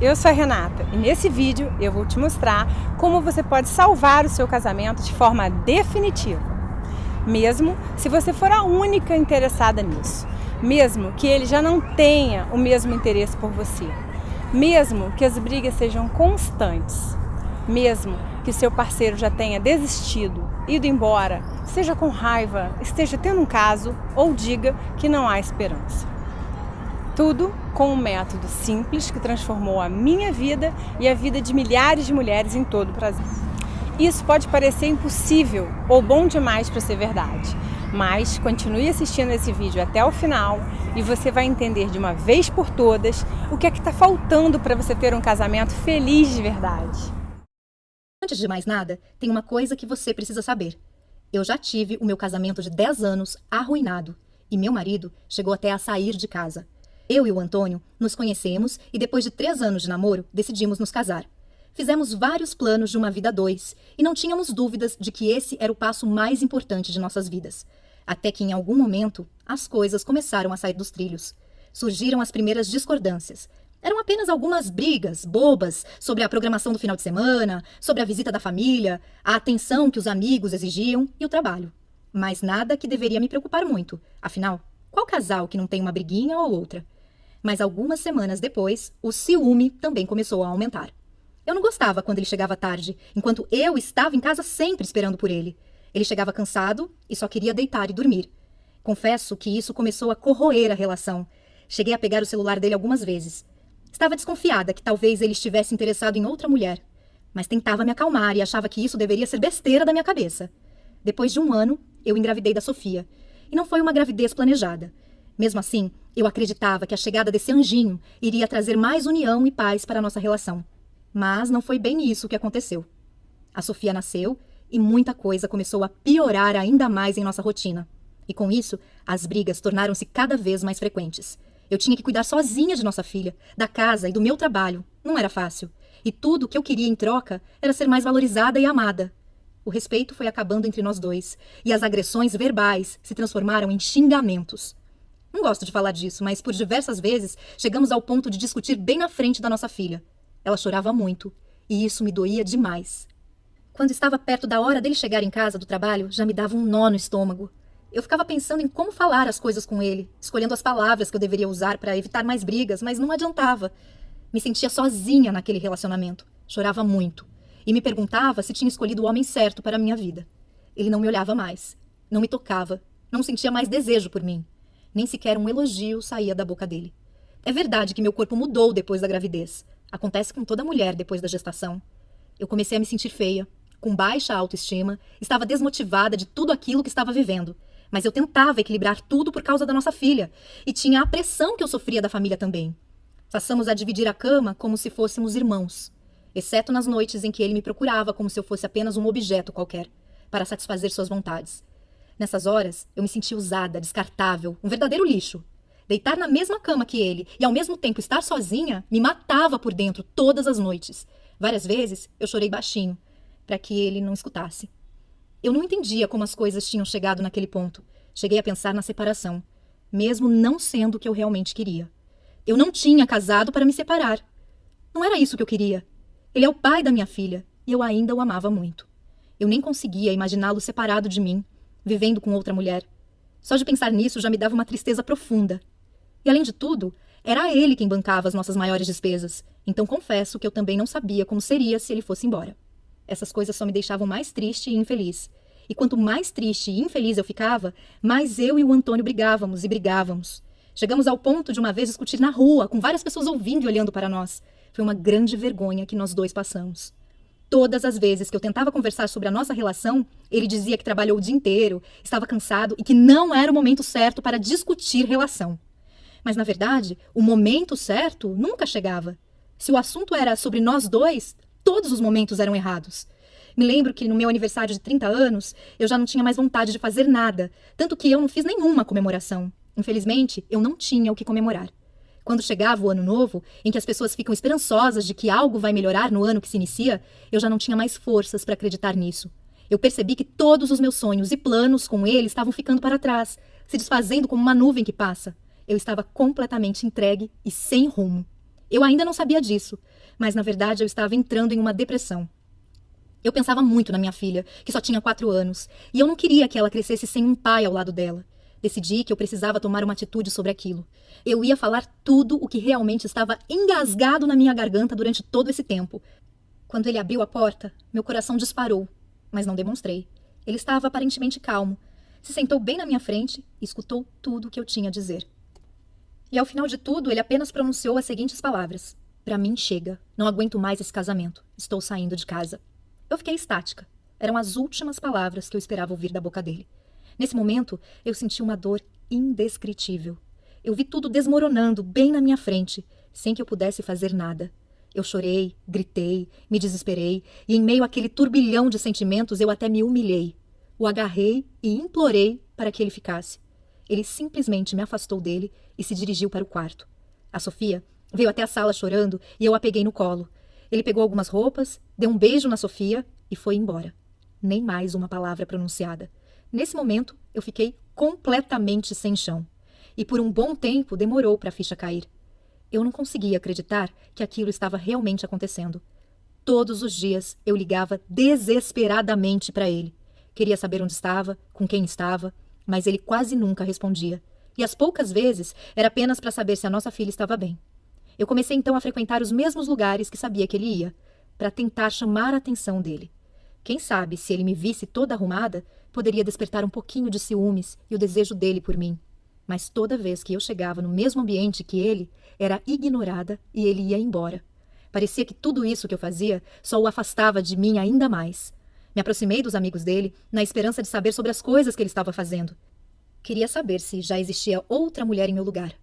eu sou a Renata e nesse vídeo eu vou te mostrar como você pode salvar o seu casamento de forma definitiva. Mesmo se você for a única interessada nisso, mesmo que ele já não tenha o mesmo interesse por você, mesmo que as brigas sejam constantes, mesmo que seu parceiro já tenha desistido, ido embora, esteja com raiva, esteja tendo um caso ou diga que não há esperança. Tudo com um método simples que transformou a minha vida e a vida de milhares de mulheres em todo o Brasil. Isso pode parecer impossível ou bom demais para ser verdade, mas continue assistindo esse vídeo até o final e você vai entender de uma vez por todas o que é que está faltando para você ter um casamento feliz de verdade. Antes de mais nada, tem uma coisa que você precisa saber. Eu já tive o meu casamento de 10 anos arruinado e meu marido chegou até a sair de casa. Eu e o Antônio nos conhecemos e depois de 3 anos de namoro, decidimos nos casar. Fizemos vários planos de uma vida a dois e não tínhamos dúvidas de que esse era o passo mais importante de nossas vidas. Até que em algum momento, as coisas começaram a sair dos trilhos. Surgiram as primeiras discordâncias. Eram apenas algumas brigas bobas sobre a programação do final de semana, sobre a visita da família, a atenção que os amigos exigiam e o trabalho. Mas nada que deveria me preocupar muito. Afinal, qual casal que não tem uma briguinha ou outra? Mas algumas semanas depois, o ciúme também começou a aumentar. Eu não gostava quando ele chegava tarde, enquanto eu estava em casa sempre esperando por ele. Ele chegava cansado e só queria deitar e dormir. Confesso que isso começou a corroer a relação. Cheguei a pegar o celular dele algumas vezes. Estava desconfiada que talvez ele estivesse interessado em outra mulher, mas tentava me acalmar e achava que isso deveria ser besteira da minha cabeça. Depois de 1 ano, eu engravidei da Sofia. E não foi uma gravidez planejada. Mesmo assim, eu acreditava que a chegada desse anjinho iria trazer mais união e paz para a nossa relação. Mas não foi bem isso que aconteceu. A Sofia nasceu e muita coisa começou a piorar ainda mais em nossa rotina. E com isso, as brigas tornaram-se cada vez mais frequentes. Eu tinha que cuidar sozinha de nossa filha, da casa e do meu trabalho. Não era fácil. E tudo o que eu queria em troca era ser mais valorizada e amada. O respeito foi acabando entre nós dois, e as agressões verbais se transformaram em xingamentos. Não gosto de falar disso, mas por diversas vezes chegamos ao ponto de discutir bem na frente da nossa filha. Ela chorava muito, e isso me doía demais. Quando estava perto da hora dele chegar em casa do trabalho, já me dava um nó no estômago. Eu ficava pensando em como falar as coisas com ele, escolhendo as palavras que eu deveria usar para evitar mais brigas, mas não adiantava. Me sentia sozinha naquele relacionamento. Chorava muito. E me perguntava se tinha escolhido o homem certo para a minha vida. Ele não me olhava mais. Não me tocava. Não sentia mais desejo por mim. Nem sequer um elogio saía da boca dele. É verdade que meu corpo mudou depois da gravidez. Acontece com toda mulher depois da gestação. Eu comecei a me sentir feia, com baixa autoestima, estava desmotivada de tudo aquilo que estava vivendo. Mas eu tentava equilibrar tudo por causa da nossa filha. E tinha a pressão que eu sofria da família também. Passamos a dividir a cama como se fôssemos irmãos. Exceto nas noites em que ele me procurava como se eu fosse apenas um objeto qualquer, para satisfazer suas vontades. Nessas horas, eu me sentia usada, descartável, um verdadeiro lixo. Deitar na mesma cama que ele e ao mesmo tempo estar sozinha me matava por dentro todas as noites. Várias vezes eu chorei baixinho, para que ele não escutasse. Eu não entendia como as coisas tinham chegado naquele ponto. Cheguei a pensar na separação, mesmo não sendo o que eu realmente queria. Eu não tinha casado para me separar. Não era isso que eu queria. Ele é o pai da minha filha e eu ainda o amava muito. Eu nem conseguia imaginá-lo separado de mim, vivendo com outra mulher. Só de pensar nisso já me dava uma tristeza profunda. E além de tudo, era ele quem bancava as nossas maiores despesas. Então confesso que eu também não sabia como seria se ele fosse embora. Essas coisas só me deixavam mais triste e infeliz. E quanto mais triste e infeliz eu ficava, mais eu e o Antônio brigávamos e brigávamos. Chegamos ao ponto de uma vez discutir na rua, com várias pessoas ouvindo e olhando para nós. Foi uma grande vergonha que nós dois passamos. Todas as vezes que eu tentava conversar sobre a nossa relação, ele dizia que trabalhou o dia inteiro, estava cansado e que não era o momento certo para discutir relação. Mas, na verdade, o momento certo nunca chegava. Se o assunto era sobre nós dois, todos os momentos eram errados. Me lembro que no meu aniversário de 30 anos, eu já não tinha mais vontade de fazer nada, tanto que eu não fiz nenhuma comemoração. Infelizmente, eu não tinha o que comemorar. Quando chegava o ano novo, em que as pessoas ficam esperançosas de que algo vai melhorar no ano que se inicia, eu já não tinha mais forças para acreditar nisso. Eu percebi que todos os meus sonhos e planos com ele estavam ficando para trás, se desfazendo como uma nuvem que passa. Eu estava completamente entregue e sem rumo. Eu ainda não sabia disso, mas na verdade eu estava entrando em uma depressão. Eu pensava muito na minha filha, que só tinha 4 anos, e eu não queria que ela crescesse sem um pai ao lado dela. Decidi que eu precisava tomar uma atitude sobre aquilo. Eu ia falar tudo o que realmente estava engasgado na minha garganta durante todo esse tempo. Quando ele abriu a porta, meu coração disparou, mas não demonstrei. Ele estava aparentemente calmo. Se sentou bem na minha frente e escutou tudo o que eu tinha a dizer. E ao final de tudo, ele apenas pronunciou as seguintes palavras: "Pra mim chega. Não aguento mais esse casamento. Estou saindo de casa." Eu fiquei estática. Eram as últimas palavras que eu esperava ouvir da boca dele. Nesse momento, eu senti uma dor indescritível. Eu vi tudo desmoronando bem na minha frente, sem que eu pudesse fazer nada. Eu chorei, gritei, me desesperei, e em meio àquele turbilhão de sentimentos eu até me humilhei. O agarrei e implorei para que ele ficasse. Ele simplesmente me afastou dele e se dirigiu para o quarto. A Sofia veio até a sala chorando e eu a peguei no colo. Ele pegou algumas roupas, deu um beijo na Sofia e foi embora. Nem mais uma palavra pronunciada. Nesse momento, eu fiquei completamente sem chão. E por um bom tempo demorou para a ficha cair. Eu não conseguia acreditar que aquilo estava realmente acontecendo. Todos os dias eu ligava desesperadamente para ele. Queria saber onde estava, com quem estava, mas ele quase nunca respondia. E as poucas vezes era apenas para saber se a nossa filha estava bem. Eu comecei então a frequentar os mesmos lugares que sabia que ele ia, para tentar chamar a atenção dele. Quem sabe, se ele me visse toda arrumada, poderia despertar um pouquinho de ciúmes e o desejo dele por mim. Mas toda vez que eu chegava no mesmo ambiente que ele, era ignorada e ele ia embora. Parecia que tudo isso que eu fazia só o afastava de mim ainda mais. Me aproximei dos amigos dele, na esperança de saber sobre as coisas que ele estava fazendo. Queria saber se já existia outra mulher em meu lugar.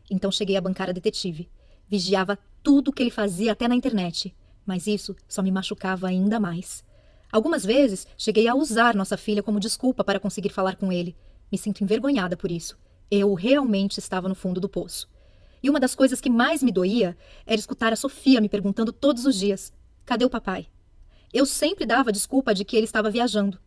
Então cheguei a bancar a detetive. Vigiava tudo o que ele fazia até na internet, mas isso só me machucava ainda mais. Algumas vezes cheguei a usar nossa filha como desculpa para conseguir falar com ele. Me sinto envergonhada por isso. Eu realmente estava no fundo do poço. E uma das coisas que mais me doía era escutar a Sofia me perguntando todos os dias: "Cadê o papai?" Eu sempre dava desculpa de que ele estava viajando.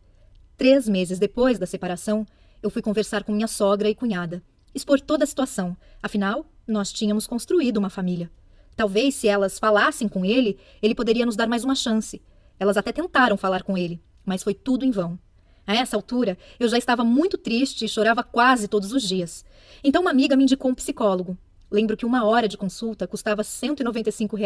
3 meses depois da separação, eu fui conversar com minha sogra e cunhada, expor toda a situação. Afinal, nós tínhamos construído uma família. Talvez, se elas falassem com ele, ele poderia nos dar mais uma chance. Elas até tentaram falar com ele, mas foi tudo em vão. A essa altura, eu já estava muito triste e chorava quase todos os dias. Então uma amiga me indicou um psicólogo. Lembro que 1 hora de consulta custava R$ 195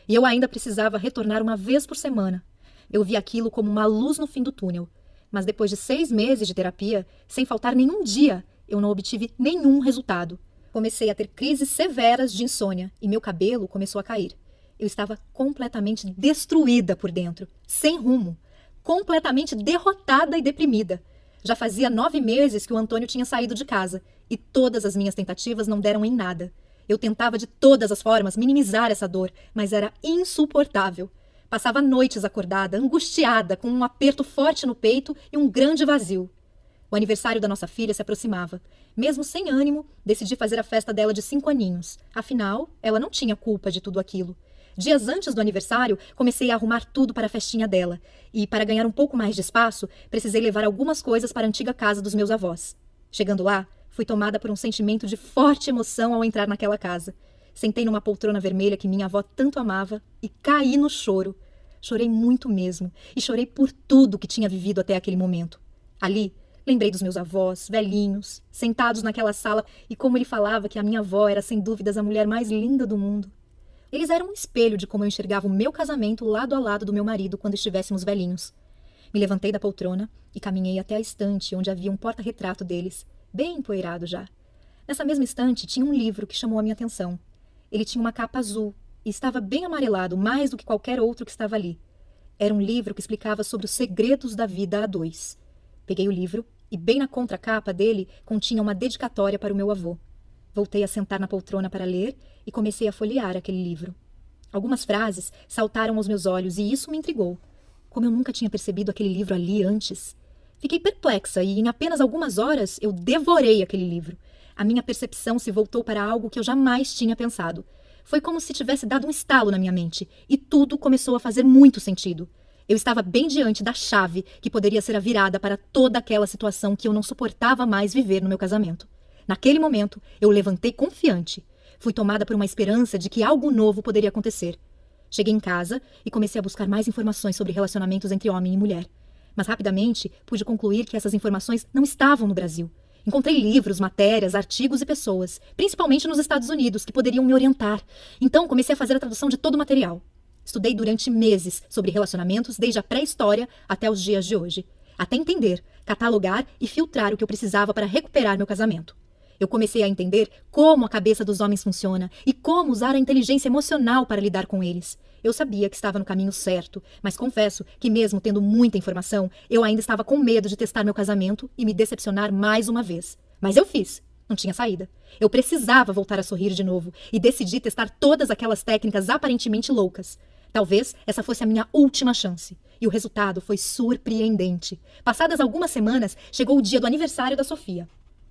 e eu ainda precisava retornar uma vez por semana. Eu vi aquilo como uma luz no fim do túnel. Mas depois de 6 meses de terapia, sem faltar nenhum dia, eu não obtive nenhum resultado. Comecei a ter crises severas de insônia e meu cabelo começou a cair. Eu estava completamente destruída por dentro, sem rumo, completamente derrotada e deprimida. Já fazia 9 meses que o Antônio tinha saído de casa e todas as minhas tentativas não deram em nada. Eu tentava de todas as formas minimizar essa dor, mas era insuportável. Passava noites acordada, angustiada, com um aperto forte no peito e um grande vazio. O aniversário da nossa filha se aproximava. Mesmo sem ânimo, decidi fazer a festa dela de 5 aninhos. Afinal, ela não tinha culpa de tudo aquilo. Dias antes do aniversário, comecei a arrumar tudo para a festinha dela. E, para ganhar um pouco mais de espaço, precisei levar algumas coisas para a antiga casa dos meus avós. Chegando lá, fui tomada por um sentimento de forte emoção ao entrar naquela casa. Sentei numa poltrona vermelha que minha avó tanto amava e caí no choro. Chorei muito mesmo, e chorei por tudo que tinha vivido até aquele momento. Ali, lembrei dos meus avós, velhinhos, sentados naquela sala, e como ele falava que a minha avó era sem dúvidas a mulher mais linda do mundo. Eles eram um espelho de como eu enxergava o meu casamento lado a lado do meu marido quando estivéssemos velhinhos. Me levantei da poltrona e caminhei até a estante onde havia um porta-retrato deles, bem empoeirado já. Nessa mesma estante tinha um livro que chamou a minha atenção. Ele tinha uma capa azul e estava bem amarelado, mais do que qualquer outro que estava ali. Era um livro que explicava sobre os segredos da vida a dois. Peguei o livro e bem na contracapa dele continha uma dedicatória para o meu avô. Voltei a sentar na poltrona para ler e comecei a folhear aquele livro. Algumas frases saltaram aos meus olhos e isso me intrigou. Como eu nunca tinha percebido aquele livro ali antes. Fiquei perplexa e em apenas algumas horas eu devorei aquele livro. A minha percepção se voltou para algo que eu jamais tinha pensado. Foi como se tivesse dado um estalo na minha mente e tudo começou a fazer muito sentido. Eu estava bem diante da chave que poderia ser a virada para toda aquela situação que eu não suportava mais viver no meu casamento. Naquele momento, eu levantei confiante. Fui tomada por uma esperança de que algo novo poderia acontecer. Cheguei em casa e comecei a buscar mais informações sobre relacionamentos entre homem e mulher. Mas rapidamente pude concluir que essas informações não estavam no Brasil. Encontrei livros, matérias, artigos e pessoas, principalmente nos Estados Unidos, que poderiam me orientar. Então comecei a fazer a tradução de todo o material. Estudei durante meses sobre relacionamentos, desde a pré-história até os dias de hoje, até entender, catalogar e filtrar o que eu precisava para recuperar meu casamento. Eu comecei a entender como a cabeça dos homens funciona e como usar a inteligência emocional para lidar com eles. Eu sabia que estava no caminho certo, mas confesso que mesmo tendo muita informação, eu ainda estava com medo de testar meu casamento e me decepcionar mais uma vez. Mas eu fiz. Não tinha saída. Eu precisava voltar a sorrir de novo e decidi testar todas aquelas técnicas aparentemente loucas. Talvez essa fosse a minha última chance. E o resultado foi surpreendente. Passadas algumas semanas, chegou o dia do aniversário da Sofia.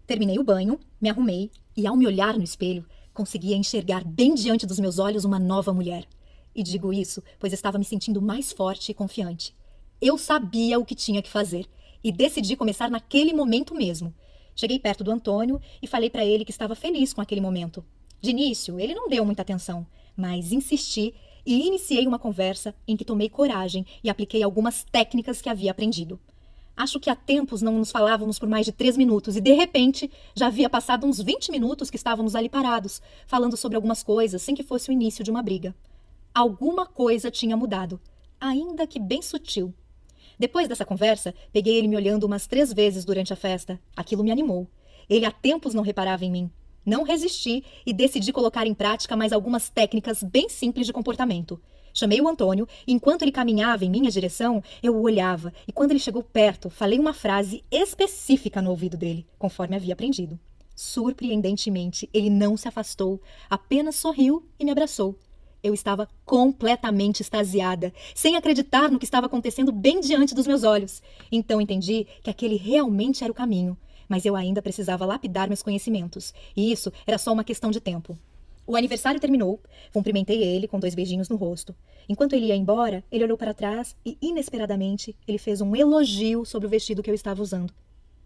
Terminei o banho, me arrumei e, ao me olhar no espelho, conseguia enxergar bem diante dos meus olhos uma nova mulher. E digo isso, pois estava me sentindo mais forte e confiante. Eu sabia o que tinha que fazer e decidi começar naquele momento mesmo. Cheguei perto do Antônio e falei para ele que estava feliz com aquele momento. De início, ele não deu muita atenção, mas insisti e iniciei uma conversa em que tomei coragem e apliquei algumas técnicas que havia aprendido. Acho que há tempos não nos falávamos por mais de 3 minutos e, de repente, já havia passado uns 20 minutos que estávamos ali parados, falando sobre algumas coisas sem que fosse o início de uma briga. Alguma coisa tinha mudado, ainda que bem sutil. Depois dessa conversa, peguei ele me olhando umas 3 vezes durante a festa. Aquilo me animou. Ele há tempos não reparava em mim. Não resisti e decidi colocar em prática mais algumas técnicas bem simples de comportamento. Chamei o Antônio e, enquanto ele caminhava em minha direção, eu o olhava e, quando ele chegou perto, falei uma frase específica no ouvido dele, conforme havia aprendido. Surpreendentemente, ele não se afastou, apenas sorriu e me abraçou. Eu estava completamente extasiada, sem acreditar no que estava acontecendo bem diante dos meus olhos. Então entendi que aquele realmente era o caminho, mas eu ainda precisava lapidar meus conhecimentos, e isso era só uma questão de tempo. O aniversário terminou, cumprimentei ele com 2 beijinhos no rosto. Enquanto ele ia embora, ele olhou para trás e, inesperadamente, ele fez um elogio sobre o vestido que eu estava usando.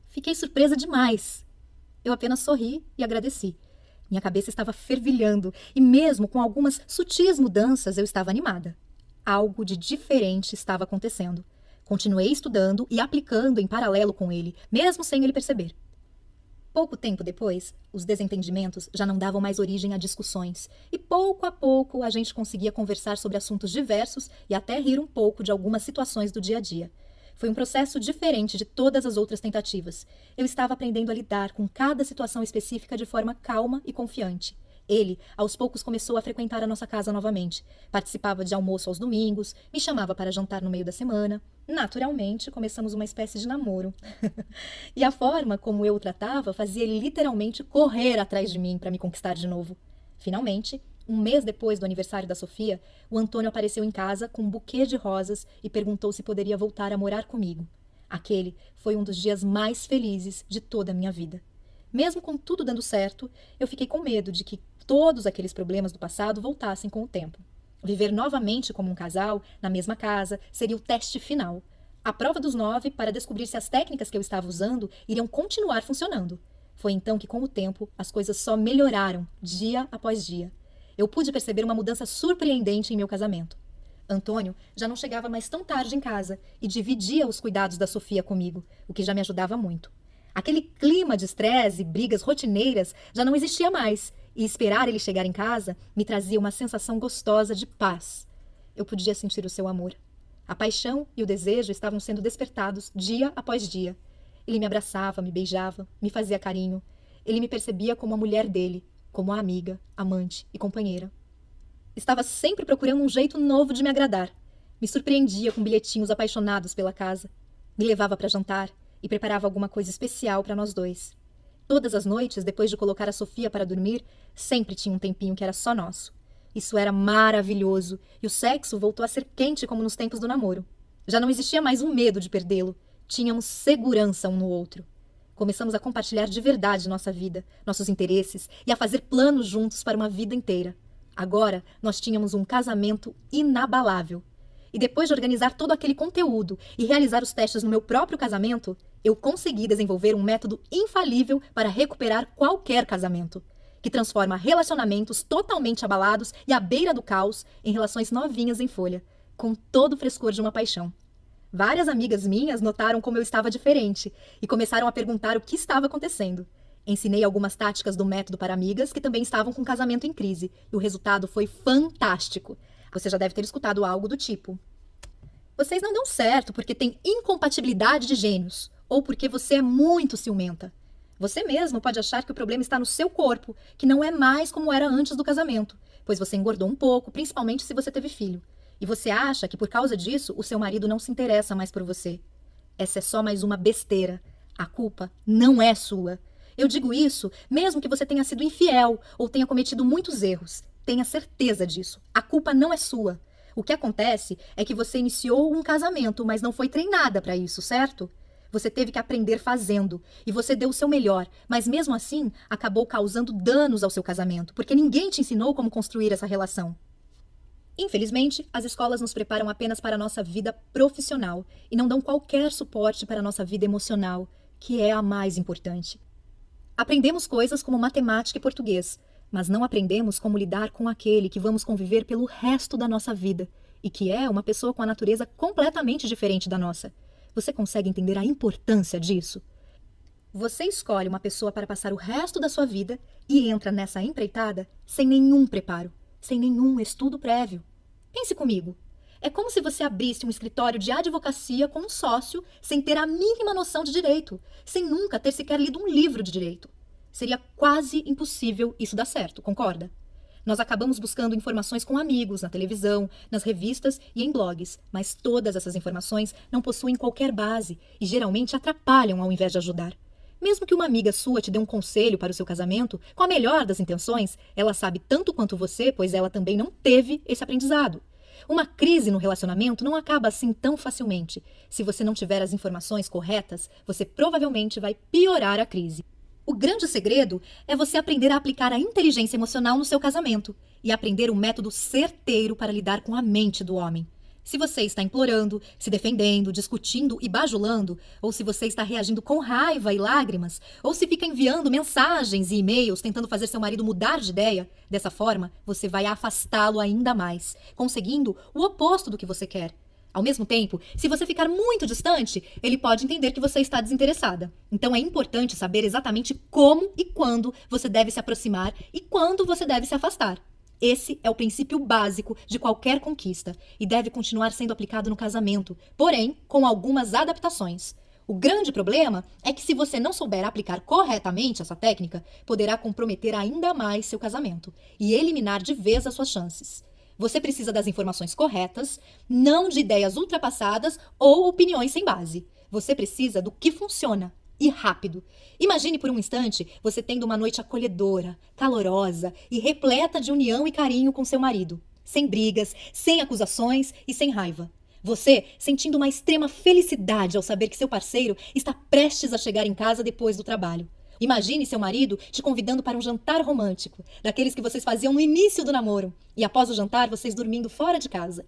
Fiquei surpresa demais. Eu apenas sorri e agradeci. Minha cabeça estava fervilhando e, mesmo com algumas sutis mudanças, eu estava animada. Algo de diferente estava acontecendo. Continuei estudando e aplicando em paralelo com ele, mesmo sem ele perceber. Pouco tempo depois, os desentendimentos já não davam mais origem a discussões, e pouco a pouco a gente conseguia conversar sobre assuntos diversos e até rir um pouco de algumas situações do dia a dia. Foi um processo diferente de todas as outras tentativas. Eu estava aprendendo a lidar com cada situação específica de forma calma e confiante. Ele, aos poucos, começou a frequentar a nossa casa novamente. Participava de almoço aos domingos, me chamava para jantar no meio da semana. Naturalmente, começamos uma espécie de namoro. E a forma como eu o tratava fazia ele literalmente correr atrás de mim para me conquistar de novo. Finalmente, um mês depois do aniversário da Sofia, o Antônio apareceu em casa com um buquê de rosas e perguntou se poderia voltar a morar comigo. Aquele foi um dos dias mais felizes de toda a minha vida. Mesmo com tudo dando certo, eu fiquei com medo de que todos aqueles problemas do passado voltassem com o tempo. Viver novamente como um casal, na mesma casa, seria o teste final. A prova dos 9 para descobrir se as técnicas que eu estava usando iriam continuar funcionando. Foi então que, com o tempo, as coisas só melhoraram, dia após dia. Eu pude perceber uma mudança surpreendente em meu casamento. Antônio já não chegava mais tão tarde em casa e dividia os cuidados da Sofia comigo, o que já me ajudava muito. Aquele clima de estresse e brigas rotineiras já não existia mais, e esperar ele chegar em casa me trazia uma sensação gostosa de paz. Eu podia sentir o seu amor. A paixão e o desejo estavam sendo despertados dia após dia. Ele me abraçava, me beijava, me fazia carinho. Ele me percebia como a mulher dele, como a amiga, amante e companheira. Estava sempre procurando um jeito novo de me agradar. Me surpreendia com bilhetinhos apaixonados pela casa. Me levava para jantar e preparava alguma coisa especial para nós dois. Todas as noites, depois de colocar a Sofia para dormir, sempre tinha um tempinho que era só nosso. Isso era maravilhoso e o sexo voltou a ser quente como nos tempos do namoro. Já não existia mais um medo de perdê-lo. Tínhamos segurança um no outro. Começamos a compartilhar de verdade nossa vida, nossos interesses e a fazer planos juntos para uma vida inteira. Agora, nós tínhamos um casamento inabalável. E depois de organizar todo aquele conteúdo e realizar os testes no meu próprio casamento, eu consegui desenvolver um método infalível para recuperar qualquer casamento. que transforma relacionamentos totalmente abalados e à beira do caos em relações novinhas em folha, com todo o frescor de uma paixão. Várias amigas minhas notaram como eu estava diferente e começaram a perguntar o que estava acontecendo. Ensinei algumas táticas do método para amigas que também estavam com o casamento em crise, e o resultado foi fantástico. Você já deve ter escutado algo do tipo: vocês não dão certo porque têm incompatibilidade de gênios, ou porque você é muito ciumenta. Você mesmo pode achar que o problema está no seu corpo, que não é mais como era antes do casamento, pois você engordou um pouco, principalmente se você teve filho. E você acha que por causa disso o seu marido não se interessa mais por você. Essa é só mais uma besteira. A culpa não é sua. Eu digo isso mesmo que você tenha sido infiel ou tenha cometido muitos erros. Tenha certeza disso. A culpa não é sua. O que acontece é que você iniciou um casamento, mas não foi treinada para isso, certo? Você teve que aprender fazendo, e você deu o seu melhor, mas mesmo assim acabou causando danos ao seu casamento, porque ninguém te ensinou como construir essa relação. Infelizmente, as escolas nos preparam apenas para a nossa vida profissional e não dão qualquer suporte para a nossa vida emocional, que é a mais importante. Aprendemos coisas como matemática e português, mas não aprendemos como lidar com aquele que vamos conviver pelo resto da nossa vida e que é uma pessoa com a natureza completamente diferente da nossa. Você consegue entender a importância disso? Você escolhe uma pessoa para passar o resto da sua vida e entra nessa empreitada sem nenhum preparo, sem nenhum estudo prévio. Pense comigo. É como se você abrisse um escritório de advocacia com um sócio sem ter a mínima noção de direito, sem nunca ter sequer lido um livro de direito. Seria quase impossível isso dar certo, concorda? Nós acabamos buscando informações com amigos, na televisão, nas revistas e em blogs, mas todas essas informações não possuem qualquer base e geralmente atrapalham ao invés de ajudar. Mesmo que uma amiga sua te dê um conselho para o seu casamento, com a melhor das intenções, ela sabe tanto quanto você, pois ela também não teve esse aprendizado. Uma crise no relacionamento não acaba assim tão facilmente. Se você não tiver as informações corretas, você provavelmente vai piorar a crise. O grande segredo é você aprender a aplicar a inteligência emocional no seu casamento e aprender um método certeiro para lidar com a mente do homem. Se você está implorando, se defendendo, discutindo e bajulando, ou se você está reagindo com raiva e lágrimas, ou se fica enviando mensagens e e-mails tentando fazer seu marido mudar de ideia, dessa forma você vai afastá-lo ainda mais, conseguindo o oposto do que você quer. Ao mesmo tempo, se você ficar muito distante, ele pode entender que você está desinteressada. Então é importante saber exatamente como e quando você deve se aproximar e quando você deve se afastar. Esse é o princípio básico de qualquer conquista e deve continuar sendo aplicado no casamento, porém com algumas adaptações. O grande problema é que se você não souber aplicar corretamente essa técnica, poderá comprometer ainda mais seu casamento e eliminar de vez as suas chances. Você precisa das informações corretas, não de ideias ultrapassadas ou opiniões sem base. Você precisa do que funciona. E rápido. Imagine por um instante você tendo uma noite acolhedora, calorosa e repleta de união e carinho com seu marido. Sem brigas, sem acusações e sem raiva. Você sentindo uma extrema felicidade ao saber que seu parceiro está prestes a chegar em casa depois do trabalho. Imagine seu marido te convidando para um jantar romântico, daqueles que vocês faziam no início do namoro, e após o jantar vocês dormindo fora de casa.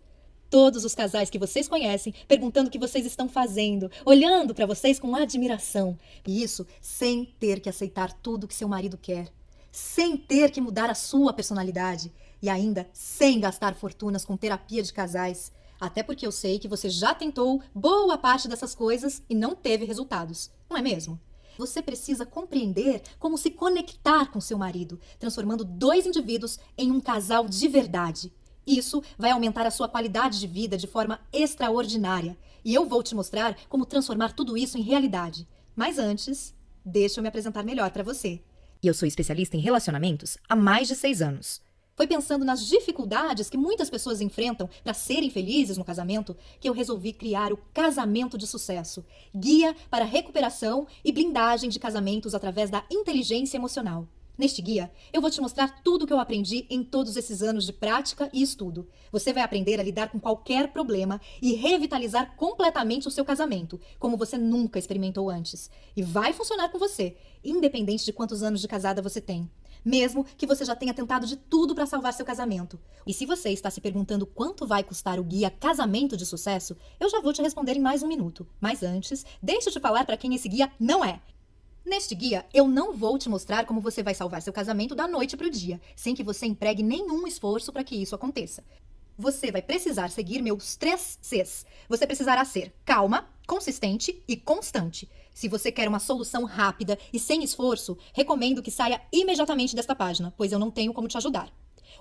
Todos os casais que vocês conhecem perguntando o que vocês estão fazendo, olhando para vocês com admiração. E isso sem ter que aceitar tudo que seu marido quer, sem ter que mudar a sua personalidade e ainda sem gastar fortunas com terapia de casais. Até porque eu sei que você já tentou boa parte dessas coisas e não teve resultados, não é mesmo? Você precisa compreender como se conectar com seu marido, transformando dois indivíduos em um casal de verdade. Isso vai aumentar a sua qualidade de vida de forma extraordinária. E eu vou te mostrar como transformar tudo isso em realidade. Mas antes, deixa eu me apresentar melhor para você. Eu sou especialista em relacionamentos há mais de 6 anos. Foi pensando nas dificuldades que muitas pessoas enfrentam para serem felizes no casamento que eu resolvi criar o Casamento de Sucesso, guia para recuperação e blindagem de casamentos através da inteligência emocional. Neste guia, eu vou te mostrar tudo o que eu aprendi em todos esses anos de prática e estudo. Você vai aprender a lidar com qualquer problema e revitalizar completamente o seu casamento, como você nunca experimentou antes. E vai funcionar com você, independente de quantos anos de casada você tem. Mesmo que você já tenha tentado de tudo para salvar seu casamento. E se você está se perguntando quanto vai custar o guia Casamento de Sucesso, eu já vou te responder em mais um minuto. Mas antes, deixa eu te falar para quem esse guia não é. Neste guia, eu não vou te mostrar como você vai salvar seu casamento da noite para o dia, sem que você empregue nenhum esforço para que isso aconteça. Você vai precisar seguir meus 3 Cs. Você precisará ser calma, consistente e constante. Se você quer uma solução rápida e sem esforço, recomendo que saia imediatamente desta página, pois eu não tenho como te ajudar.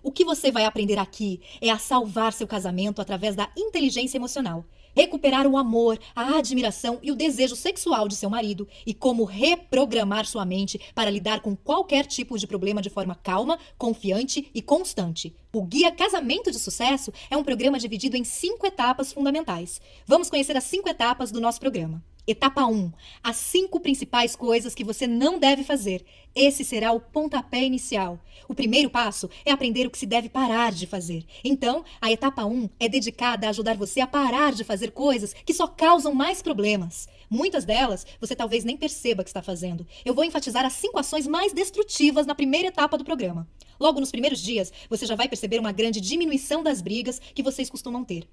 O que você vai aprender aqui é a salvar seu casamento através da inteligência emocional, recuperar o amor, a admiração e o desejo sexual de seu marido e como reprogramar sua mente para lidar com qualquer tipo de problema de forma calma, confiante e constante. O Guia Casamento de Sucesso é um programa dividido em 5 etapas fundamentais. Vamos conhecer as 5 etapas do nosso programa. Etapa 1. As 5 principais coisas que você não deve fazer. Esse será o pontapé inicial. O primeiro passo é aprender o que se deve parar de fazer. Então, a etapa 1 é dedicada a ajudar você a parar de fazer coisas que só causam mais problemas. Muitas delas você talvez nem perceba que está fazendo. Eu vou enfatizar as 5 ações mais destrutivas na primeira etapa do programa. Logo nos primeiros dias, você já vai perceber uma grande diminuição das brigas que vocês costumam ter.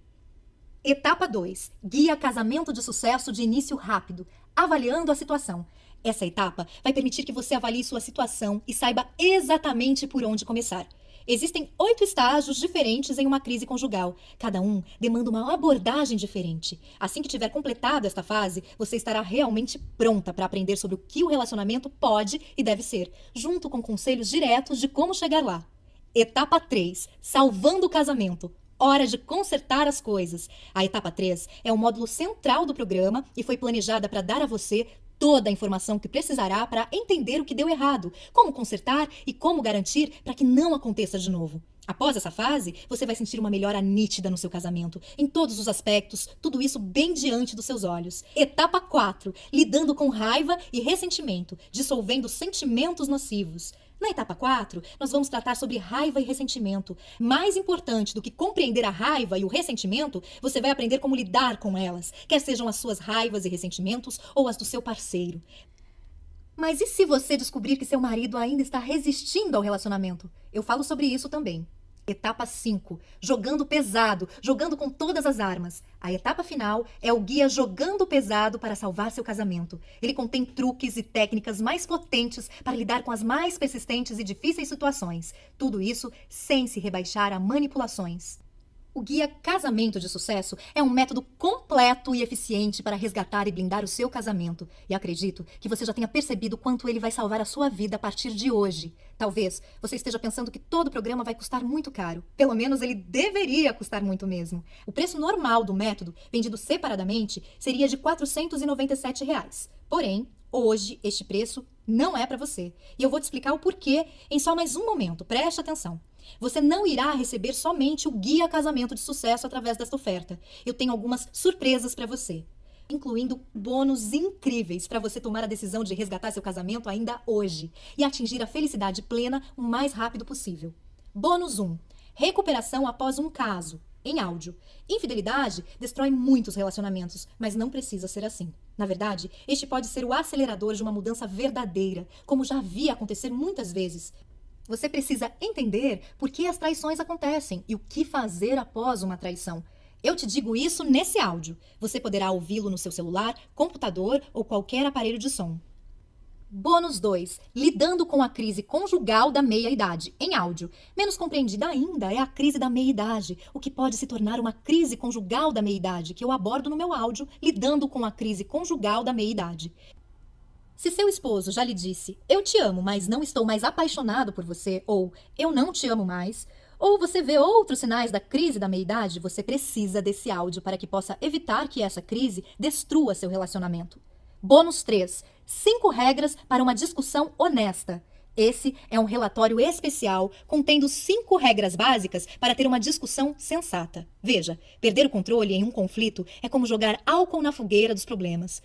Etapa 2. Guia Casamento de Sucesso de início rápido, avaliando a situação. Essa etapa vai permitir que você avalie sua situação e saiba exatamente por onde começar. Existem 8 estágios diferentes em uma crise conjugal. Cada um demanda uma abordagem diferente. Assim que tiver completado esta fase, você estará realmente pronta para aprender sobre o que o relacionamento pode e deve ser, junto com conselhos diretos de como chegar lá. Etapa 3. Salvando o casamento. Hora de consertar as coisas. A etapa 3 é o módulo central do programa e foi planejada para dar a você toda a informação que precisará para entender o que deu errado, como consertar e como garantir para que não aconteça de novo. Após essa fase, você vai sentir uma melhora nítida no seu casamento, em todos os aspectos, tudo isso bem diante dos seus olhos. Etapa 4, lidando com raiva e ressentimento, dissolvendo sentimentos nocivos. Na etapa 4, nós vamos tratar sobre raiva e ressentimento. Mais importante do que compreender a raiva e o ressentimento, você vai aprender como lidar com elas, quer sejam as suas raivas e ressentimentos ou as do seu parceiro. Mas e se você descobrir que seu marido ainda está resistindo ao relacionamento? Eu falo sobre isso também. Etapa 5. Jogando pesado, jogando com todas as armas. A etapa final é o guia Jogando Pesado para salvar seu casamento. Ele contém truques e técnicas mais potentes para lidar com as mais persistentes e difíceis situações. Tudo isso sem se rebaixar a manipulações. O Guia Casamento de Sucesso é um método completo e eficiente para resgatar e blindar o seu casamento. E acredito que você já tenha percebido quanto ele vai salvar a sua vida a partir de hoje. Talvez você esteja pensando que todo o programa vai custar muito caro. Pelo menos ele deveria custar muito mesmo. O preço normal do método, vendido separadamente, seria de R$ 497. Porém, hoje este preço não é para você. E eu vou te explicar o porquê em só mais um momento. Preste atenção. Você não irá receber somente o Guia Casamento de Sucesso através desta oferta. Eu tenho algumas surpresas para você, incluindo bônus incríveis para você tomar a decisão de resgatar seu casamento ainda hoje e atingir a felicidade plena o mais rápido possível. Bônus 1. Recuperação após um caso, em áudio. Infidelidade destrói muitos relacionamentos, mas não precisa ser assim. Na verdade, este pode ser o acelerador de uma mudança verdadeira, como já vi acontecer muitas vezes. Você precisa entender por que as traições acontecem e o que fazer após uma traição. Eu te digo isso nesse áudio. Você poderá ouvi-lo no seu celular, computador ou qualquer aparelho de som. Bônus 2. Lidando com a crise conjugal da meia-idade, em áudio. Menos compreendida ainda é a crise da meia-idade, o que pode se tornar uma crise conjugal da meia-idade, que eu abordo no meu áudio, Lidando com a crise conjugal da meia-idade. Se seu esposo já lhe disse, eu te amo, mas não estou mais apaixonado por você, ou eu não te amo mais, ou você vê outros sinais da crise da meia-idade, você precisa desse áudio para que possa evitar que essa crise destrua seu relacionamento. Bônus 3. 5 regras para uma discussão honesta. Esse é um relatório especial contendo 5 regras básicas para ter uma discussão sensata. Veja, perder o controle em um conflito é como jogar álcool na fogueira dos problemas.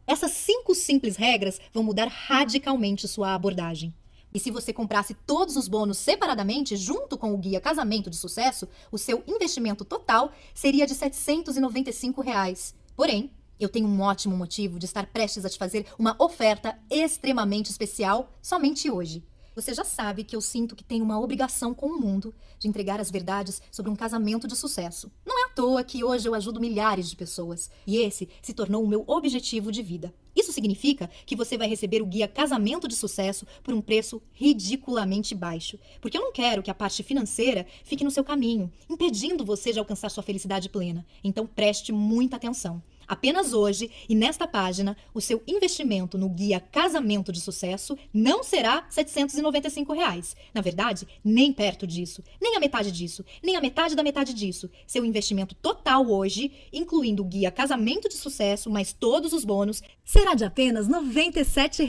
Essas 5 simples regras vão mudar radicalmente sua abordagem. E se você comprasse todos os bônus separadamente, junto com o Guia Casamento de Sucesso, o seu investimento total seria de R$ 795. Porém, eu tenho um ótimo motivo de estar prestes a te fazer uma oferta extremamente especial somente hoje. Você já sabe que eu sinto que tenho uma obrigação com o mundo de entregar as verdades sobre um casamento de sucesso. Não é à toa que hoje eu ajudo milhares de pessoas e esse se tornou o meu objetivo de vida. Isso significa que você vai receber o guia Casamento de Sucesso por um preço ridiculamente baixo. Porque eu não quero que a parte financeira fique no seu caminho, impedindo você de alcançar sua felicidade plena. Então preste muita atenção. Apenas hoje e nesta página, o seu investimento no guia Casamento de Sucesso não será R$ 795. Na verdade, nem perto disso, nem a metade disso, nem a metade da metade disso. Seu investimento total hoje, incluindo o guia Casamento de Sucesso, mais todos os bônus, será de apenas R$ 97.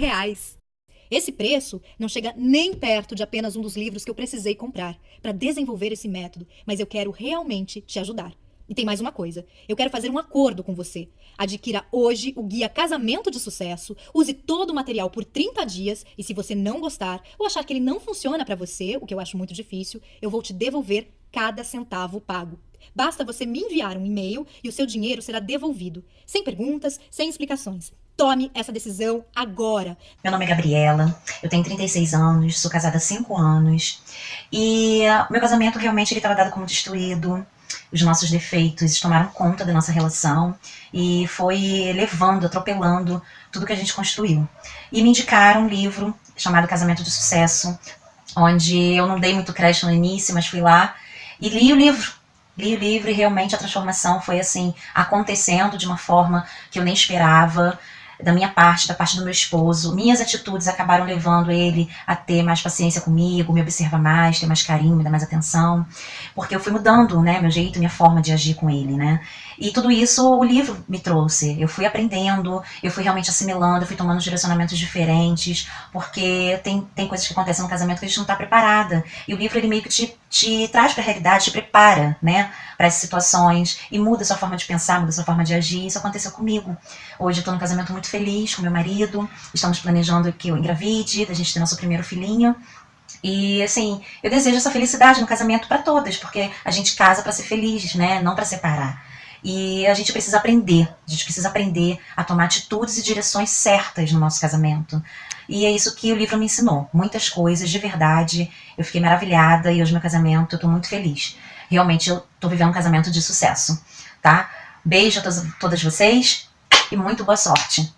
Esse preço não chega nem perto de apenas um dos livros que eu precisei comprar para desenvolver esse método, mas eu quero realmente te ajudar. E tem mais uma coisa, eu quero fazer um acordo com você. Adquira hoje o guia Casamento de Sucesso, use todo o material por 30 dias e se você não gostar ou achar que ele não funciona para você, o que eu acho muito difícil, eu vou te devolver cada centavo pago. Basta você me enviar um e-mail e o seu dinheiro será devolvido, sem perguntas, sem explicações. Tome essa decisão agora. Meu nome é Gabriela, eu tenho 36 anos, sou casada há 5 anos e meu casamento realmente estava dado como destruído. Os nossos defeitos tomaram conta da nossa relação e foi levando, atropelando tudo que a gente construiu. E me indicaram um livro chamado Casamento de Sucesso, onde eu não dei muito crédito no início, mas fui lá e li o livro. Li o livro e realmente a transformação foi assim, acontecendo de uma forma que eu nem esperava. Da minha parte, da parte do meu esposo, minhas atitudes acabaram levando ele a ter mais paciência comigo, me observar mais, ter mais carinho, me dar mais atenção, porque eu fui mudando, né, meu jeito, minha forma de agir com ele, né, e tudo isso o livro me trouxe, eu fui aprendendo, eu fui realmente assimilando, eu fui tomando direcionamentos diferentes, porque tem coisas que acontecem no casamento que a gente não está preparada, e o livro ele meio que te traz para a realidade, te prepara, né, para essas situações, e muda a sua forma de pensar, muda a sua forma de agir. Isso aconteceu comigo. Hoje eu estou num casamento muito feliz com meu marido, estamos planejando que eu engravide, da gente ter nosso primeiro filhinho. E assim, eu desejo essa felicidade no casamento para todas, porque a gente casa para ser feliz, né? Não para separar. E a gente precisa aprender a tomar atitudes e direções certas no nosso casamento. E é isso que o livro me ensinou, muitas coisas, de verdade. Eu fiquei maravilhada e hoje meu casamento, eu tô muito feliz. Realmente eu tô vivendo um casamento de sucesso, tá? Beijo a todas vocês e muito boa sorte.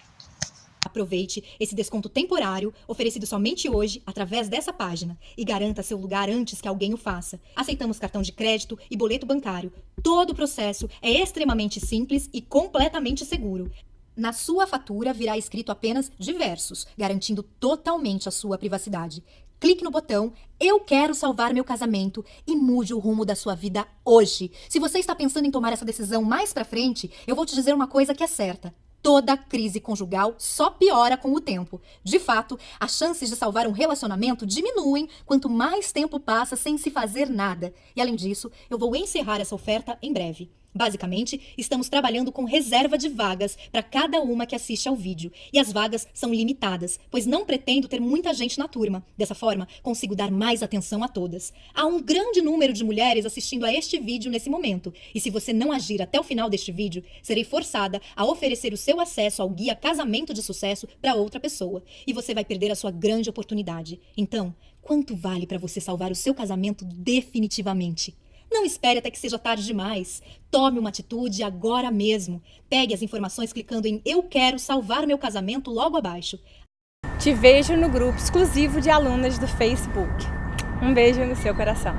Aproveite esse desconto temporário, oferecido somente hoje, através dessa página, e garanta seu lugar antes que alguém o faça. Aceitamos cartão de crédito e boleto bancário. Todo o processo é extremamente simples e completamente seguro. Na sua fatura virá escrito apenas diversos, garantindo totalmente a sua privacidade. Clique no botão "Eu quero salvar meu casamento" e mude o rumo da sua vida hoje. Se você está pensando em tomar essa decisão mais pra frente, eu vou te dizer uma coisa que é certa. Toda crise conjugal só piora com o tempo. De fato, as chances de salvar um relacionamento diminuem quanto mais tempo passa sem se fazer nada. E além disso, eu vou encerrar essa oferta em breve. Basicamente, estamos trabalhando com reserva de vagas para cada uma que assiste ao vídeo. E as vagas são limitadas, pois não pretendo ter muita gente na turma. Dessa forma, consigo dar mais atenção a todas. Há um grande número de mulheres assistindo a este vídeo nesse momento. E se você não agir até o final deste vídeo, serei forçada a oferecer o seu acesso ao guia Casamento de Sucesso para outra pessoa. E você vai perder a sua grande oportunidade. Então, quanto vale para você salvar o seu casamento definitivamente? Não espere até que seja tarde demais. Tome uma atitude agora mesmo. Pegue as informações clicando em "Eu quero salvar meu casamento" logo abaixo. Te vejo no grupo exclusivo de alunas do Facebook. Um beijo no seu coração.